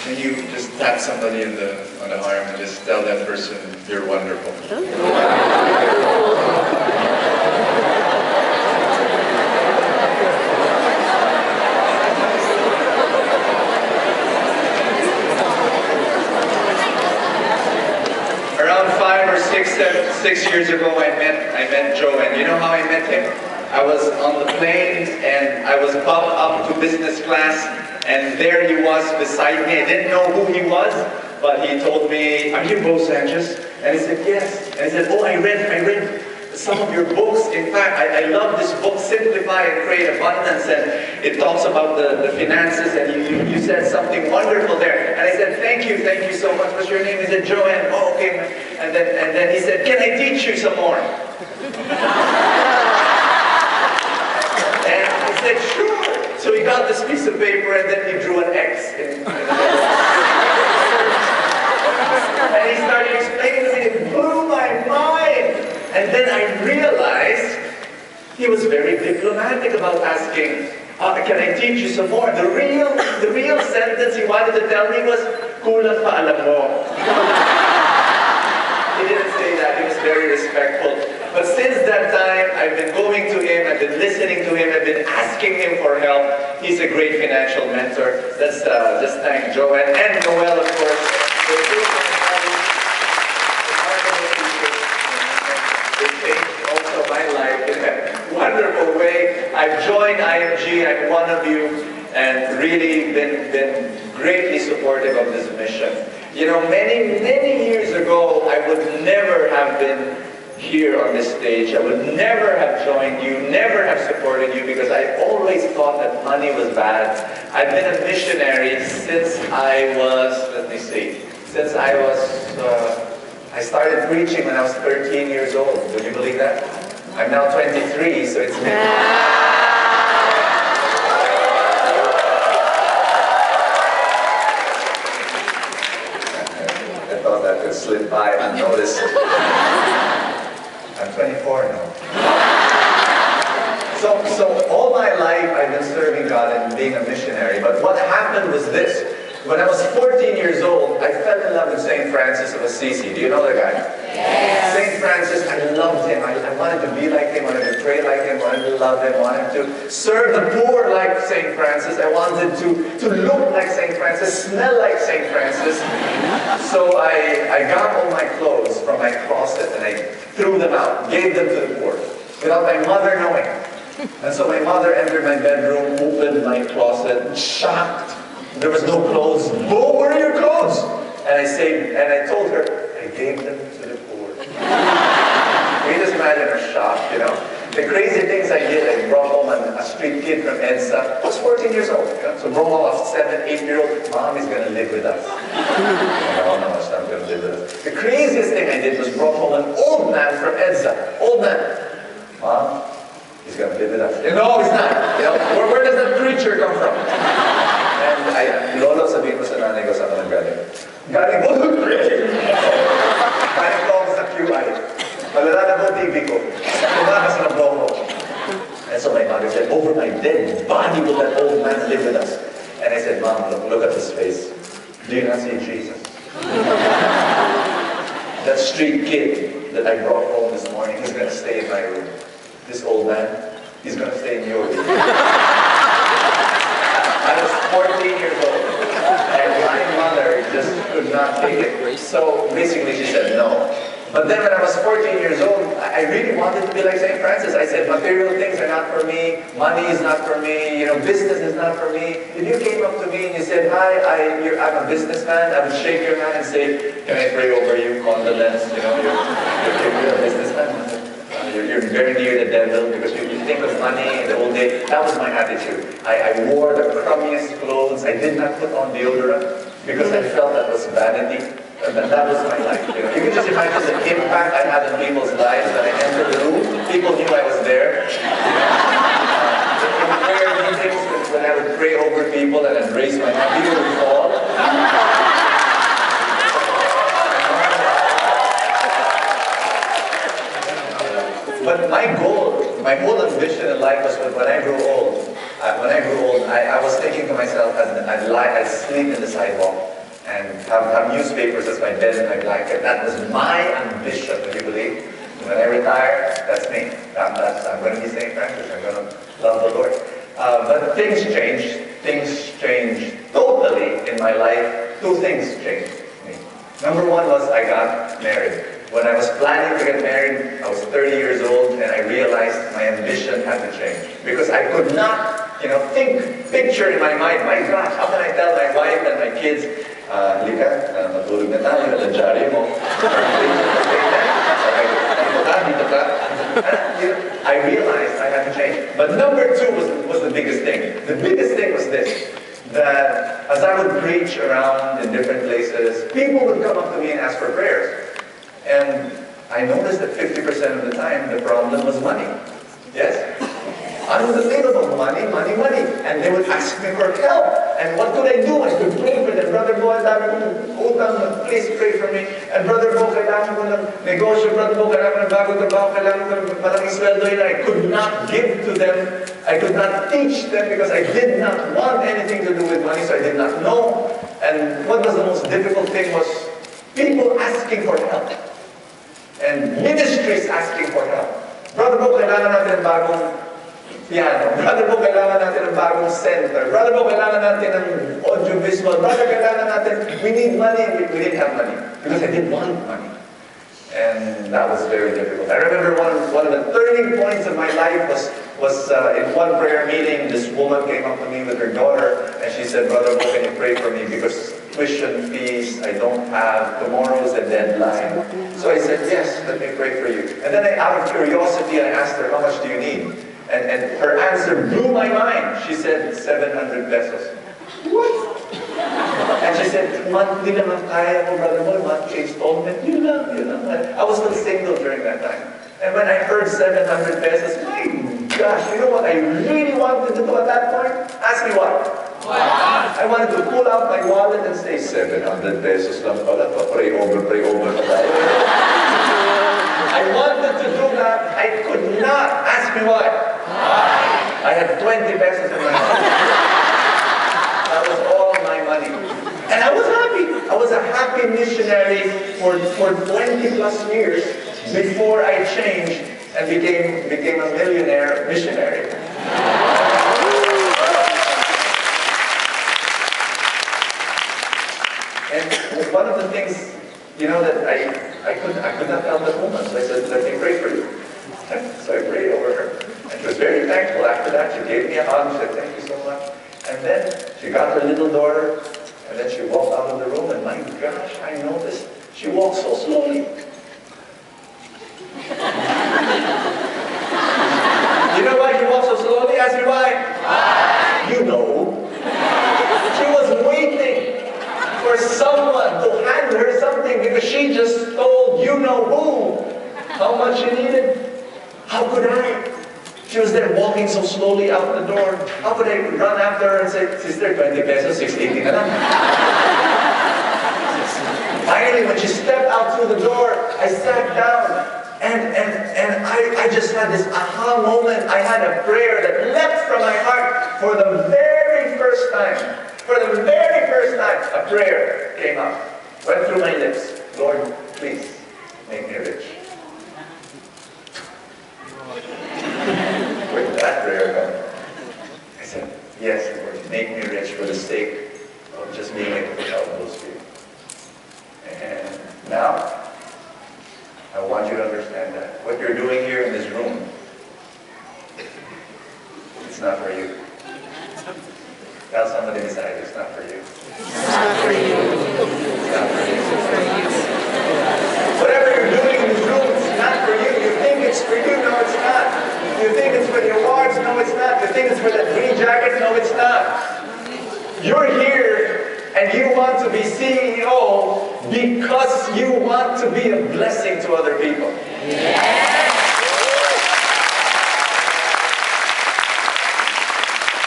Can you just tap somebody on the arm and just tell that person you're wonderful? Around 5 or 6 years ago, I met Joe, and you know how I met him? I was on the plane and I was bumped up to business class, and there he was beside me. I didn't know who he was, but he told me, "Are you Bo Sanchez?" And I said, "Yes." And he said, "Oh, I read some of your books. In fact, I love this book, Simplify and Create Abundance, and it talks about the finances, and you said something wonderful there." And I said, thank you so much. What's your name?" He said, "Joanne." "Oh, okay." And then he said, "Can I teach you some more?" And I said, "Sure." So he got this piece of paper and then he drew an X in the middle. And he started explaining to me, it blew my mind. And then I realized he was very diplomatic about asking, "Can I teach you some more?" The real sentence he wanted to tell me was, "Kulang pa alam mo." He didn't say that. He was very respectful. But since that time, I've been going to him, I've been listening to him, I've been asking him for help. He's a great financial mentor. Let's just thank Joanne and Noel, of course. They changed also my life in a wonderful way. I've joined IMG, I'm one of you, and really been greatly supportive of this mission. You know, many years ago, I would never have been here on this stage. I would never have joined you, never have supported you, because I always thought that money was bad. I've been a missionary since I was, I started preaching when I was 13 years old. Would you believe that? I'm now 23, so it's been... I thought that could slip by unnoticed. I'm 24 now. So all my life I've been serving God and being a missionary. But what happened was this. When I was 14 years old, I fell in love with St. Francis of Assisi. Do you know the guy? Yes. St. Francis, I loved him. I wanted to be like him, wanted to pray like him, wanted to love him, wanted to serve the poor like St. Francis. I wanted to look like St. Francis, smell like St. Francis. So I got all my clothes from my closet and I threw them out, gave them to the poor, without my mother knowing. And so my mother entered my bedroom, opened my closet, shocked. There was no clothes. "Bo, where are your clothes?" And I told her, "I gave them to the poor." We just imagine her shock, you know. The crazy things I did, I brought home a street kid from EDSA. I was 14 years old, you know? So brought home a 7, 8-year-old. "Mom is going to live with us." No, she's not going to live with us. The craziest thing I did was brought home an old man from EDSA. Old man. "Mom, he's going to live with us." "No, he's not." You know, where does that creature come from? And lolo, sabihin ko sa nanay ko, saan ka nanggaling? Galing ko, galing ko ako sa QI. Malala na po TV ko. Tumakas na po ako. And so my mother said, "Over my dead body will that old man live with us." And I said, "Mom, look at his face. Do you not see Jesus?" That street kid that I brought home this morning, he's going to stay in my room. This old man, he's going to stay in your room. I was 14 years old, and my mother just could not take it. So basically she said no. But then when I was 14 years old, I really wanted to be like St. Francis. I said, material things are not for me, money is not for me, you know, business is not for me. If you came up to me and you said, "Hi, I'm a businessman," I would shake your hand and say, "Can I pray over you? Condolence, you know, you're a businessman. You're very near the devil because you think of money in the old day." That was my attitude. I wore the crummiest clothes. I did not put on deodorant because I felt that was vanity. And that was my life. You know, you can just imagine the impact I had in people's lives when I entered the room. People knew I was there. In prayer meetings, when I would pray over people and I'd raise my hand, people would fall. But my goal, my whole ambition in life was that when I grew old, I was thinking to myself, I'd sleep in the sidewalk. and have newspapers as my bed and my blanket. That was my ambition, would you believe? When I retire, that's me. I'm going to be St. Francis. I'm going to love the Lord. But things changed. Things changed totally in my life. Two things changed me. Number one was I got married. When I was planning to get married, I was 30 years old, and I realized my ambition had to change. Because I could not, picture in my mind, my gosh, how can I tell my wife and my kids, Lika, matulog na tayo, nalanjari mo. I realized I had to change. But number two was the biggest thing. The biggest thing was this, that as I would preach around in different places, people would come up to me and ask for prayers. And I noticed that 50% of the time, the problem was money. Yes? Unbelievable. Money. And they would ask me for help. And what could I do? I could pray for them. Brother Bo, please pray for me. And Brother Bo, kailangan ko ng negosyo. Brother Bo, kailangan ko ng bagong trabaho. Kailangan ko ng malaking sweldo. I could not give to them. I could not teach them because I did not want anything to do with money, so I did not know. And what was the most difficult thing was people asking for help. And ministries asking for help. Brother Bo, kailangan natin ng bagong piano. Brother Bo, kailangan natin ng bagong center. Brother Bo, kailangan natin ng audiovisual. Brother, kailangan natin, we need money. We didn't have money because I didn't want money. And that was very difficult. I remember one of the turning points of my life was in one prayer meeting, this woman came up to me with her daughter, and she said, Brother Bo, can you pray for me? Because tuition fees, I don't have, tomorrow's the deadline. So I said, yes, let me pray for you. And then out of curiosity, I asked her, how much do you need? And her answer blew my mind. She said, 700 pesos. What? And she said, monthly naman kaya ko, Brother Mo, monthly installment, yun lang. I was still single during that time. And when I heard 700 pesos, my gosh, you know what I really wanted to do at that point? Ask me what? I wanted to pull out my wallet and say, 700 pesos lang pala, pray over pa tayo. I wanted to do that. I could not. Ask me why. I had 20 pesos in my hand. That was all my money. And I was happy. I was a happy missionary for 20 plus years before I changed and became a millionaire missionary. And one of the things, that I could not tell the woman, so I said, let me pray for you. So I prayed over her. And she was very thankful after that. She gave me a hug, she said, thank you so much. And then she got her little daughter, and then she walked out of the room, and my gosh, I noticed she walked so slowly. You know why she walked so slowly? Ask me why. Why? You know. She was waiting for someone to hand her something because she just told you-know-who how much she needed. How could I? She was there walking so slowly out the door. How could I run after her and say, Sister, 20 pesos, 680 na lang. Finally, when she stepped out through the door, I sat down. And I just had this aha moment. I had a prayer that leapt from my heart for the very first time. For the very first time, a prayer came up. Went through my lips. Lord, please, make me rich. Where did that prayer come? I said, yes, Lord, make me rich for the sake of just being able to help those people. And now, I want you to understand that what you're doing here in this room, it's not for you. Tell somebody beside you, it's not for you. It's not for you. It's not for you. Whatever you're doing in this room, it's not for you. You think it's for you, no it's not. You think it's for the awards, no it's not. You think it's for the green jacket, no it's not. You're here and you want to be CEO because you want to be a blessing to other people. Yeah.